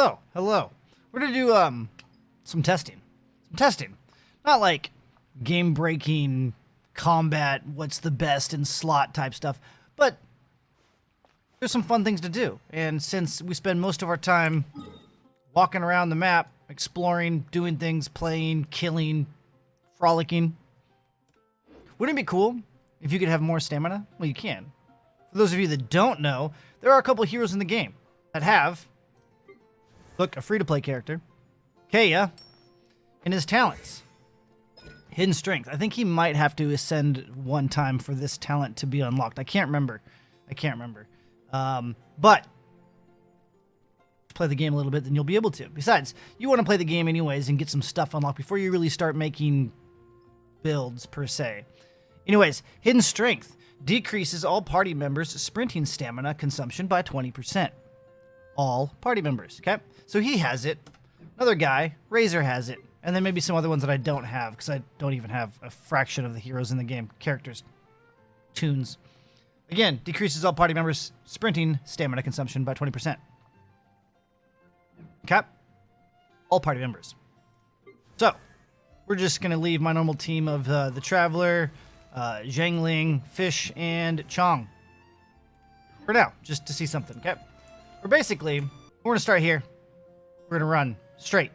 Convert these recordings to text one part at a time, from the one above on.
hello, hello. We're gonna do some testing. Not like game-breaking combat, what's the best in slot type stuff, but there's some fun things to do. And since we spend most of our time walking around the map, exploring, doing things, playing, killing, frolicking, wouldn't it be cool if you could have more stamina? Well, you can. For those of you that don't know, there are a couple heroes in the game that have, look, a free-to-play character, Kaya, and his talents. Hidden Strength. I think he might have to ascend one time for this talent to be unlocked. I can't remember. But play the game a little bit, then you'll be able to. Besides, you want to play the game anyways and get some stuff unlocked before you really start making builds, per se. Anyways, Hidden Strength decreases all party members' sprinting stamina consumption by 20%. All party members, okay? So he has it. Another guy, Razor, has it. And then maybe some other ones that I don't have, because I don't even have a fraction of the heroes in the game. Characters. Tunes. Again, decreases all party members' sprinting stamina consumption by 20%. Okay? All party members. So, we're just going to leave my normal team of the Traveler, Zhangling, Fish, and Chong. For now, just to see something, okay? We're going to start here. We're going to run straight.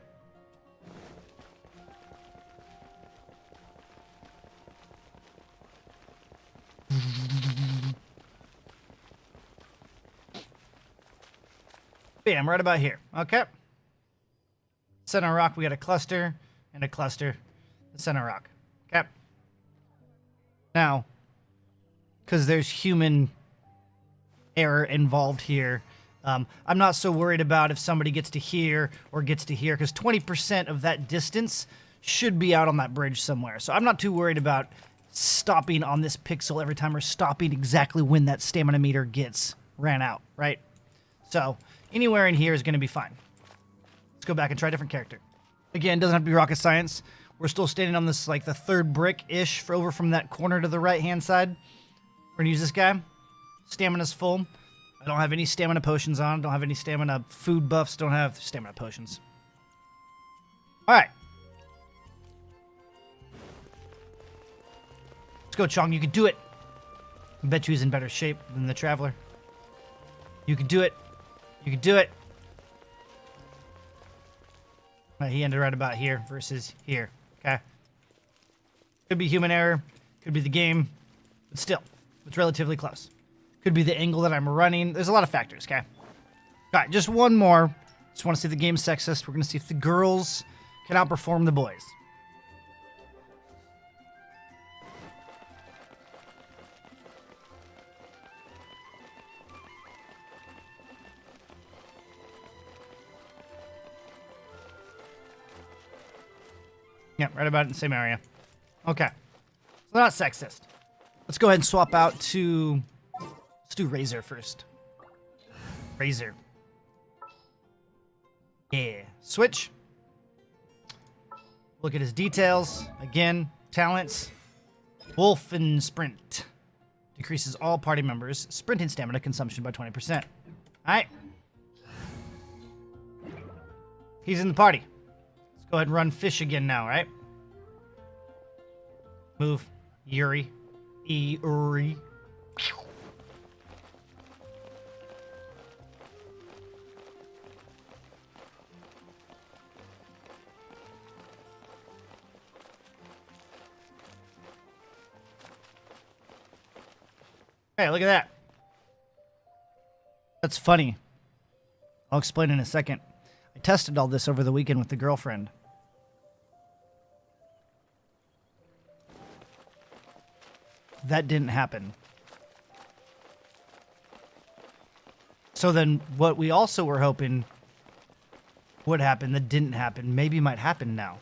Bam, right about here. Okay. Center rock, we got a cluster and a cluster. The center rock. Okay. Now, because there's human error involved here, I'm not so worried about if somebody gets to here or gets to here, because 20% of that distance should be out on that bridge somewhere. So I'm not too worried about stopping on this pixel every time or stopping exactly when that stamina meter ran out, right? So anywhere in here is going to be fine. Let's go back and try a different character. Again, doesn't have to be rocket science. We're still standing on this, like, the third brick-ish over from that corner to the right-hand side. We're going to use this guy. Stamina's full. I don't have any stamina potions on. Don't have any stamina food buffs. Don't have stamina potions. All right. Let's go, Chong. You can do it. I bet you he's in better shape than the Traveler. You can do it. You can do it. Right, he ended right about here versus here. Okay. Could be human error. Could be the game. But still, it's relatively close. Could be the angle that I'm running. There's a lot of factors, okay? All right, just one more. Just want to see if the game's sexist. We're going to see if the girls can outperform the boys. Yeah, right about in the same area. Okay. So not sexist. Let's go ahead and swap out to... Let's do Razor first. Razor. Yeah. Switch. Look at his details. Again, talents. Wolf and Sprint. Decreases all party members' sprinting stamina consumption by 20%. Alright. He's in the party. Let's go ahead and run Fish again now, right? Move. Yuri. Uri. Hey, look at that. That's funny. I'll explain in a second. I tested all this over the weekend with the girlfriend. That didn't happen. So then what we also were hoping would happen that didn't happen maybe might happen now.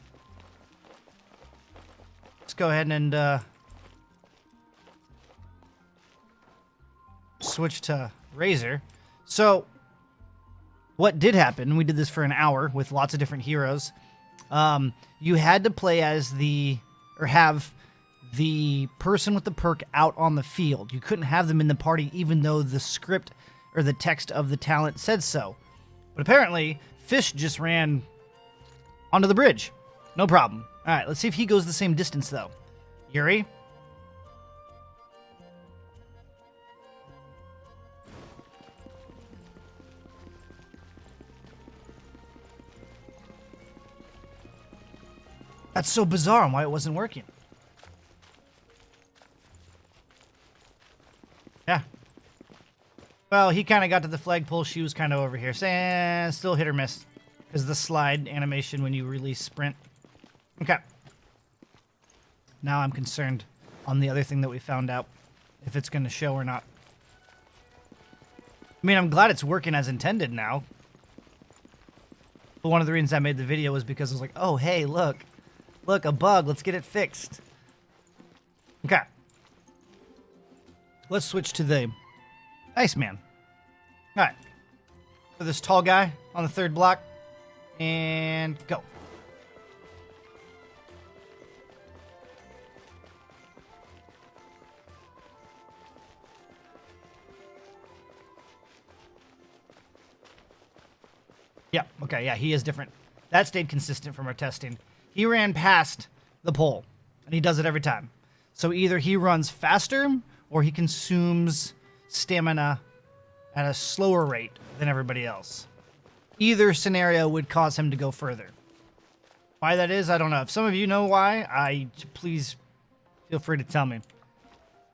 Let's go ahead and switch to Razor. So what did happen, we did this for an hour with lots of different heroes. You had to play as have the person with the perk out on the field. You couldn't have them in the party even though the script or the text of the talent said so. But apparently, Fish just ran onto the bridge. No problem. All right, let's see if he goes the same distance, though. Yuri? That's so bizarre on why it wasn't working. Yeah. Well, he kind of got to the flagpole. She was kind of over here. Still hit or miss. Because the slide animation when you release sprint. Okay. Now I'm concerned on the other thing that we found out. If it's going to show or not. I mean, I'm glad it's working as intended now. But one of the reasons I made the video was because I was like, oh, hey, look. Look, a bug. Let's get it fixed. Okay. Let's switch to the Iceman. All right. For this tall guy on the third block. And go. Yeah, okay, yeah, he is different. That stayed consistent from our testing. He ran past the pole, and he does it every time. So either he runs faster, or he consumes stamina at a slower rate than everybody else. Either scenario would cause him to go further. Why that is, I don't know. If some of you know why, please feel free to tell me.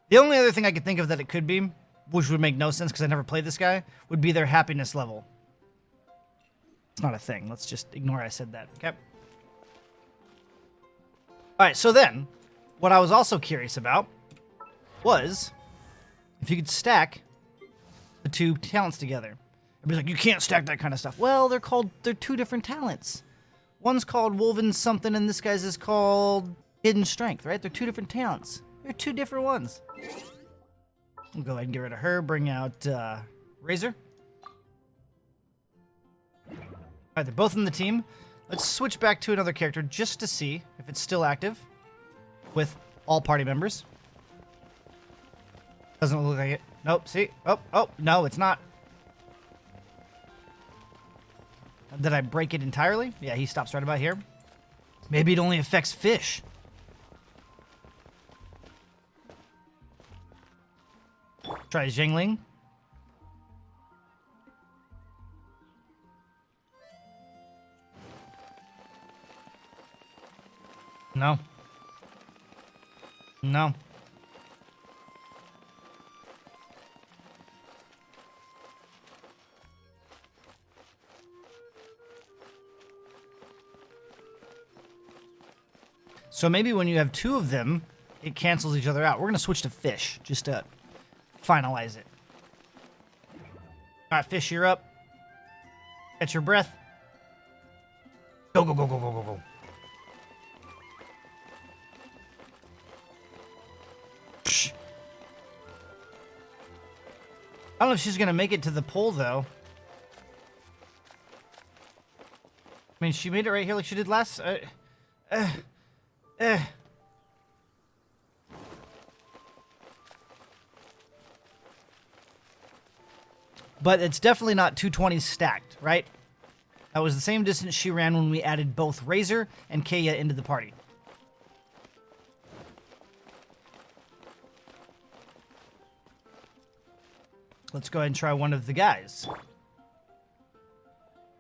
The only other thing I could think of that it could be, which would make no sense because I never played this guy, would be their happiness level. It's not a thing. Let's just ignore I said that. Okay. Alright, so then, what I was also curious about was if you could stack the two talents together. Everybody's like, you can't stack that kind of stuff. Well, they're two different talents. One's called Woven something, and this guy's is called Hidden Strength, right? They're two different talents. They're two different ones. We'll go ahead and get rid of her, bring out Razor. Alright, they're both in the team. Let's switch back to another character just to see if it's still active with all party members. Doesn't look like it. Nope, see? Oh, no, it's not. Did I break it entirely? Yeah, he stops right about here. Maybe it only affects Fish. Try Jingling. No. No. So maybe when you have two of them, it cancels each other out. We're going to switch to Fish just to finalize it. All right, Fish, you're up. Catch your breath. Go, go, go, go, go, go, go. Shh. I don't know if she's going to make it to the pole, though. I mean, she made it right here like she did last... But it's definitely not 220 stacked, right? That was the same distance she ran when we added both Razor and Kaya into the party. Let's go ahead and try one of the guys.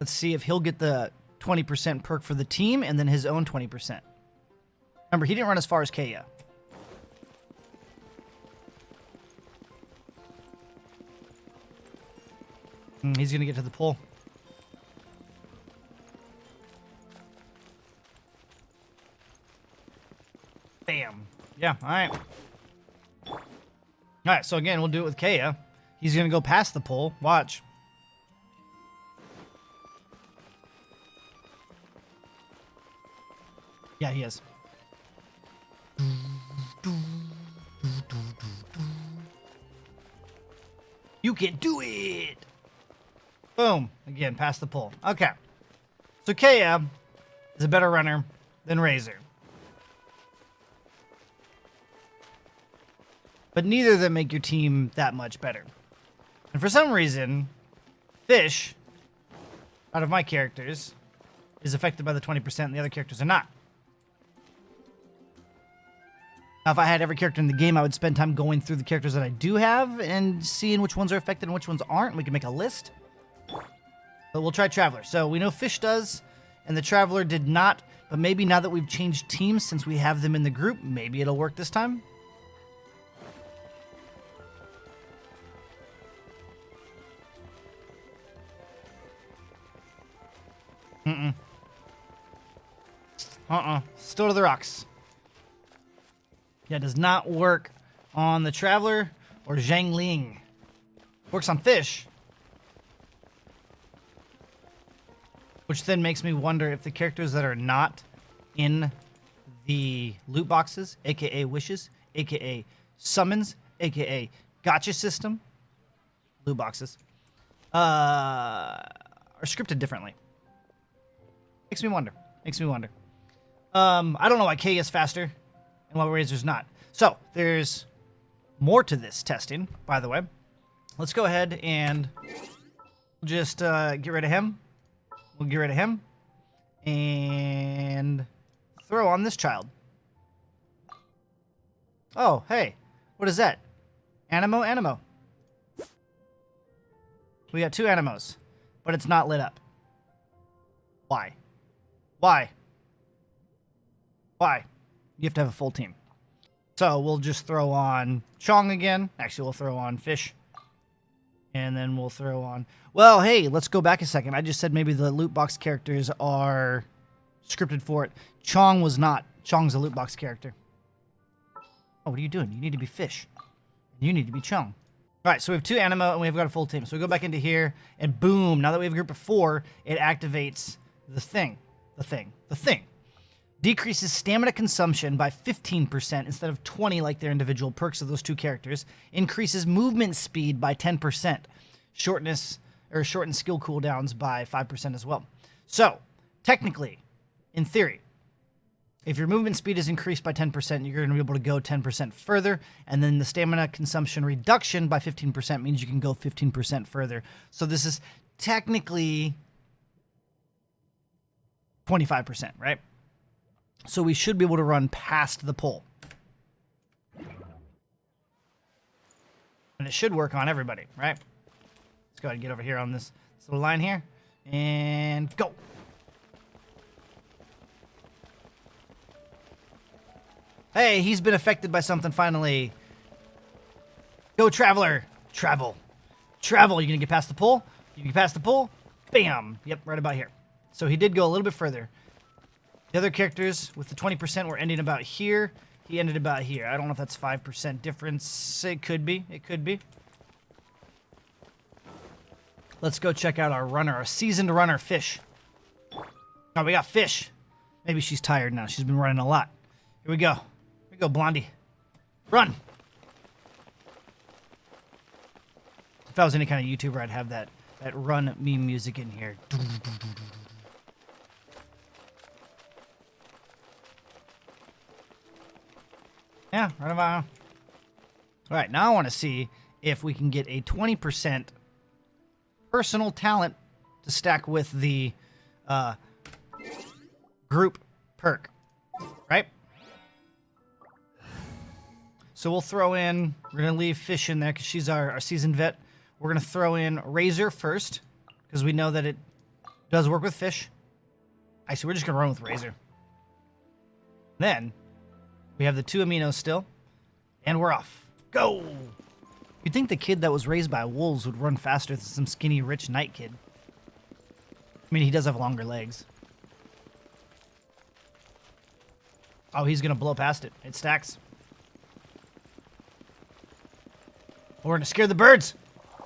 Let's see if he'll get the 20% perk for the team and then his own 20%. Remember, he didn't run as far as Kaya. He's going to get to the pole. Bam. Yeah, all right. All right, so again, we'll do it with Kaya. He's going to go past the pole. Watch. Yeah, he is. You can do it! Boom. Again, past the pole. Okay. So Kaya is a better runner than Razor. But neither of them make your team that much better. And for some reason, Fish out of my characters is affected by the 20% and the other characters are not. Now, if I had every character in the game, I would spend time going through the characters that I do have and seeing which ones are affected and which ones aren't. We can make a list. But we'll try Traveler. So we know Fish does, and the Traveler did not. But maybe now that we've changed teams, since we have them in the group, maybe it'll work this time. Still to the rocks. Yeah, it does not work on the Traveler or Zhang Ling. Works on Fish. Which then makes me wonder if the characters that are not in the loot boxes, aka wishes, aka summons, aka gotcha system, loot boxes, are scripted differently. Makes me wonder. Makes me wonder. I don't know why K is faster and why Razor's not. So, there's more to this testing, by the way. Let's go ahead and just get rid of him. We'll get rid of him. And throw on this child. Oh, hey. What is that? Animo? Animo. We got 2 Animos, but it's not lit up. Why? Why? Why? You have to have a full team. So we'll just throw on Chong again. Actually, we'll throw on Fish. And then we'll throw on... Well, hey, let's go back a second. I just said maybe the loot box characters are scripted for it. Chong was not. Chong's a loot box character. Oh, what are you doing? You need to be Fish. You need to be Chong. All right, so we have 2 Animo, and we've got a full team. So we go back into here, and boom, now that we have a group of 4, it activates the thing. The thing. Decreases stamina consumption by 15% instead of 20 like their individual perks of those 2 characters. Increases movement speed by 10%. Shortens skill cooldowns by 5% as well. So, technically, in theory, if your movement speed is increased by 10%, you're going to be able to go 10% further. And then the stamina consumption reduction by 15% means you can go 15% further. So this is technically 25%, right? So we should be able to run past the pole. And it should work on everybody, right? Let's go ahead and get over here on this little line here. And go. Hey, he's been affected by something finally. Go, Traveler. Travel. Travel. You gonna get past the pole? You get past the pole? Bam. Yep, right about here. So he did go a little bit further. The other characters with the 20% were ending about here. He ended about here. I don't know if that's 5% difference. It could be. It could be. Let's go check out our runner, our seasoned runner, Fish. Oh, we got Fish. Maybe she's tired now. She's been running a lot. Here we go. Here we go, Blondie. Run. If I was any kind of YouTuber, I'd have that run meme music in here. Yeah, right about. All right, now I want to see if we can get a 20% personal talent to stack with the group perk, right? So we'll throw in, we're going to leave Fish in there because she's our seasoned vet. We're going to throw in Razor first because we know that it does work with Fish. Actually, we're just going to run with Razor. Then we have the 2 aminos still, and we're off. Go! You'd think the kid that was raised by wolves would run faster than some skinny, rich knight kid. I mean, he does have longer legs. Oh, he's going to blow past it. It stacks. We're going to scare the birds.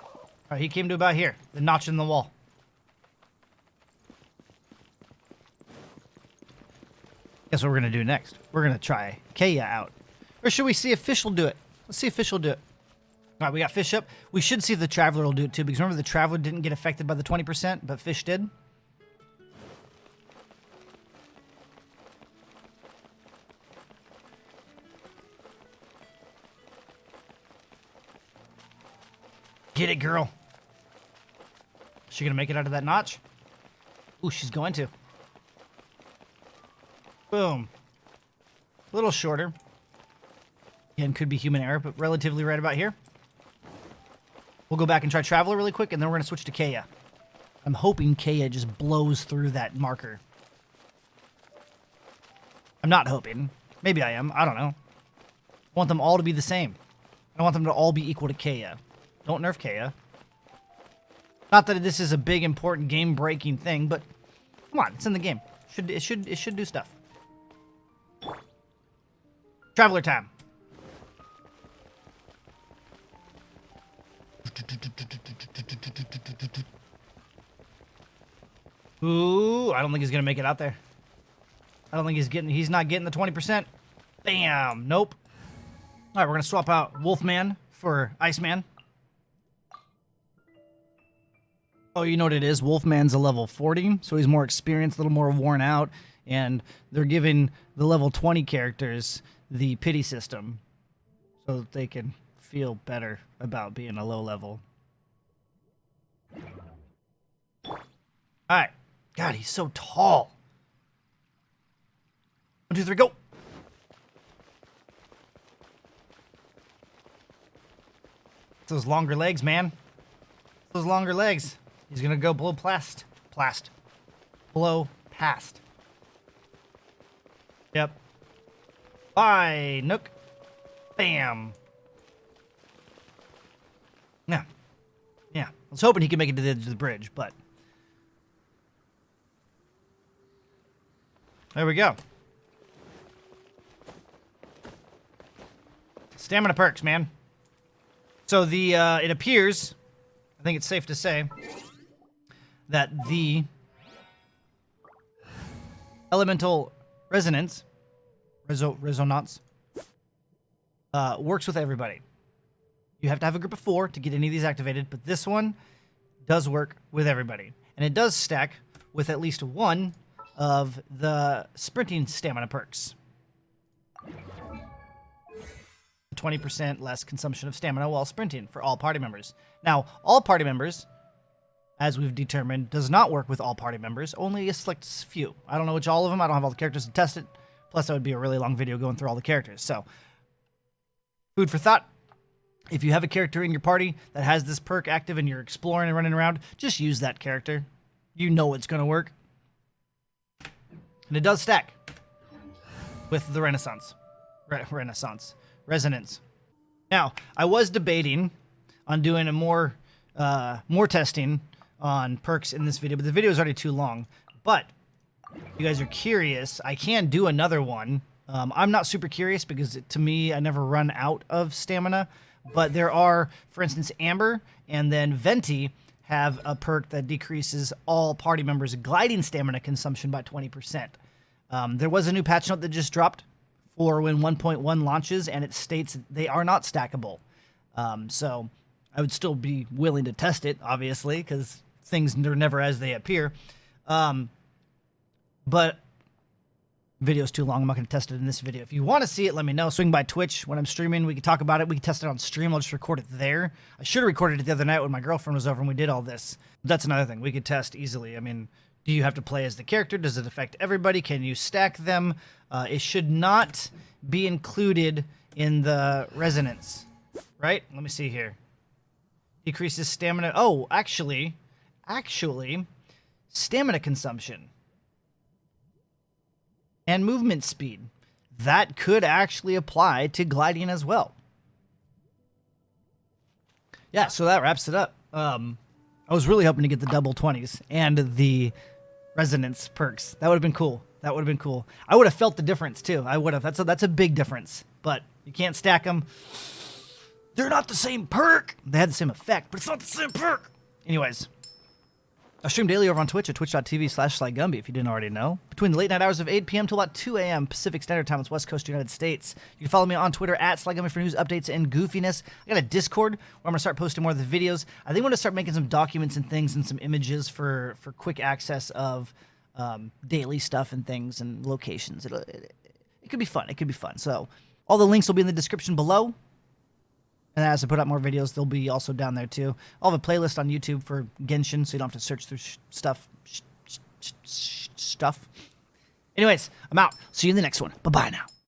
All right, he came to about here. The notch in the wall. Guess what we're going to do next? We're going to try Kaya out. Or should we see if Fish will do it? Let's see if Fish will do it. All right, we got Fish up. We should see if the Traveler will do it too, because remember the Traveler didn't get affected by the 20%, but Fish did. Get it, girl. Is she going to make it out of that notch? Ooh, she's going to. Boom. A little shorter. Again, could be human error, but relatively right about here. We'll go back and try Traveler really quick, and then we're going to switch to Kaya. I'm hoping Kaya just blows through that marker. I'm not hoping. Maybe I am. I don't know. I want them all to be the same. I want them to all be equal to Kaya. Don't nerf Kaya. Not that this is a big, important, game-breaking thing, but come on, it's in the game. It should do stuff. Traveler time. Ooh, I don't think he's gonna make it out there. I don't think he's not getting the 20%. Bam, nope. All right, we're gonna swap out Wolfman for Iceman. Oh, you know what it is? Wolfman's a level 40, so he's more experienced, a little more worn out, and they're giving the level 20 characters the pity system so that they can feel better about being a low level. Alright. God, he's so tall. 1, 2, 3, go! Those longer legs, man. Those longer legs. He's gonna go blow past. Blow past. Yep. Bye, Nook. Bam. Yeah. Yeah. I was hoping he could make it to the edge of the bridge, but... there we go. Stamina perks, man. So the, it appears, I think it's safe to say, that the elemental resonance, resonance, works with everybody. You have to have a group of 4 to get any of these activated, but this one does work with everybody. And it does stack with at least one of the sprinting stamina perks. 20% less consumption of stamina while sprinting for all party members. Now, all party members, as we've determined, does not work with all party members, only a select few. I don't know which all of them. I don't have all the characters to test it. Plus, that would be a really long video going through all the characters. So, food for thought. If you have a character in your party that has this perk active and you're exploring and running around, just use that character. You know it's going to work. And it does stack with the Resonance. Now, I was debating on doing a more testing on perks in this video, but the video is already too long. But if you guys are curious, I can do another one. I'm not super curious because to me, I never run out of stamina. But there are, for instance, Amber and then Venti have a perk that decreases all party members' gliding stamina consumption by 20%. There was a new patch note that just dropped for when 1.1 launches, and it states they are not stackable. So I would still be willing to test it, obviously, because things are never as they appear. But video's too long. I'm not going to test it in this video. If you want to see it, let me know. Swing by Twitch when I'm streaming. We can talk about it. We can test it on stream. I'll just record it there. I should have recorded it the other night when my girlfriend was over and we did all this. That's another thing. We could test easily. I mean, do you have to play as the character? Does it affect everybody? Can you stack them? It should not be included in the resonance, right? Let me see here. Decreases stamina. Oh, actually, stamina consumption and movement speed. That could actually apply to gliding as well. Yeah, so that wraps it up. I was really hoping to get the double 20s and the resonance perks. That would have been cool. That would have been cool. I would have felt the difference too. I would have. That's a big difference. But you can't stack them. They're not the same perk. They had the same effect, but it's not the same perk. Anyways, I stream daily over on Twitch at twitch.tv/SlyGumbi if you didn't already know. Between the late night hours of 8 p.m. till about 2 a.m. Pacific Standard Time, it's West Coast United States. You can follow me on Twitter at SlyGumbi for news, updates, and goofiness. I got a Discord where I'm going to start posting more of the videos. I think I'm going to start making some documents and things and some images for quick access of daily stuff and things and locations. It could be fun. It could be fun. So all the links will be in the description below. And as I put out more videos, they'll be also down there too. I'll have a playlist on YouTube for Genshin, so you don't have to search through stuff. stuff. Anyways, I'm out. See you in the next one. Bye-bye now.